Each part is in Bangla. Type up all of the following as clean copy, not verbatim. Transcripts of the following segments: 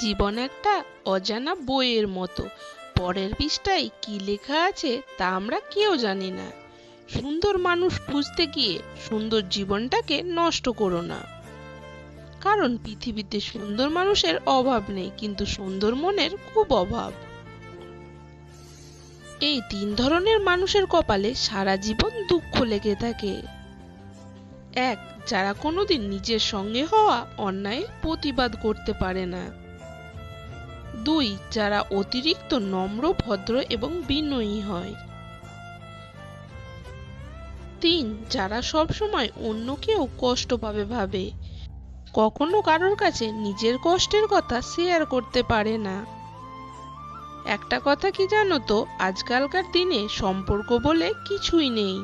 জীবন একটা অজানা বইয়ের মতো। পরের পৃষ্ঠায় কি লেখা আছে তা আমরা কেউ জানি না। সুন্দর মানুষ খুঁজতে গিয়ে সুন্দর জীবনটাকে নষ্ট করো না। কারণ পৃথিবীতে সুন্দর মানুষের অভাব নেই, কিন্তু সুন্দর মনের খুব অভাব। এই তিন ধরনের মানুষের কপালে সারা জীবন দুঃখ লেগে থাকে। এক, যারা কোনোদিন নিজের সঙ্গে হওয়া অন্যায়ের প্রতিবাদ করতে পারে না। দুই, যারা অতিরিক্ত নম্র, ভদ্র এবং বিনয়ী হয়। তিন, যারা সবসময় অন্য কেউ কষ্ট পাবে ভাবে, কখনো কারোর কাছে নিজের কষ্টের কথা শেয়ার করতে পারে না। একটা কথা কি জানো তো, আজকালকার দিনে সম্পর্ক বলে কিছুই নেই।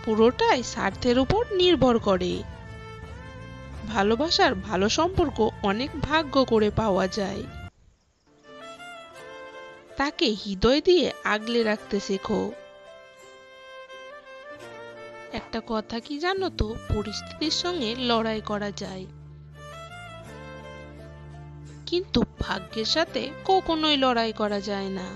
পুরোটাই স্বার্থের উপর নির্ভর করে। ভালোবাসার ভালো সম্পর্ক অনেক ভাগ্য করে পাওয়া যায়। তাকে হৃদয় দিয়ে আগলে রাখতে শেখো। একটা কথা কি জানো তো, পরিস্থিতির সঙ্গে লড়াই করা যায়, কিন্তু ভাগ্যের সাথে কখনোই লড়াই করা যায় না।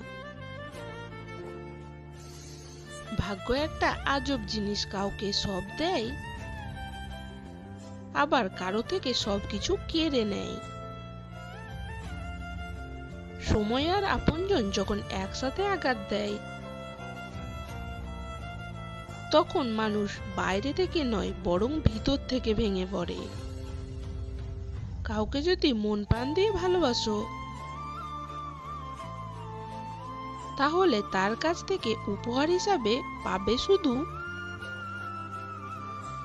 ভাগ্য একটা আজব জিনিস, কাউকে সব দেয়, আবার কারো থেকে সবকিছু কেড়ে নেয়। সময় আর আপনজন যখন একসাথে আঘাত দেয়, তখন মানুষ বাইরে থেকে নয় বরং ভিতর থেকে ভেঙে পড়ে। কাউকে যদি মন প্রাণ দিয়ে ভালোবাসো, তাহলে তার কাছ থেকে উপহার হিসাবে পাবে শুধু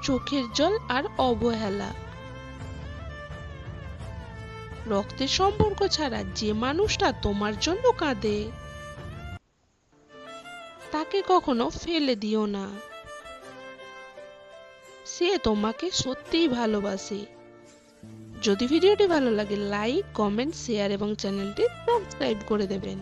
চোখের জল আর অবহেলা। রক্তের সম্পর্ক ছাড়া যে মানুষটা তোমার জন্য কাঁদে, তাকে কখনো ফেলে দিও না। সে তোমাকে সত্যিই ভালোবাসে। যদি ভিডিওটি ভালো লাগে, লাইক, কমেন্ট, শেয়ার এবং চ্যানেলটি সাবস্ক্রাইব করে দেবেন।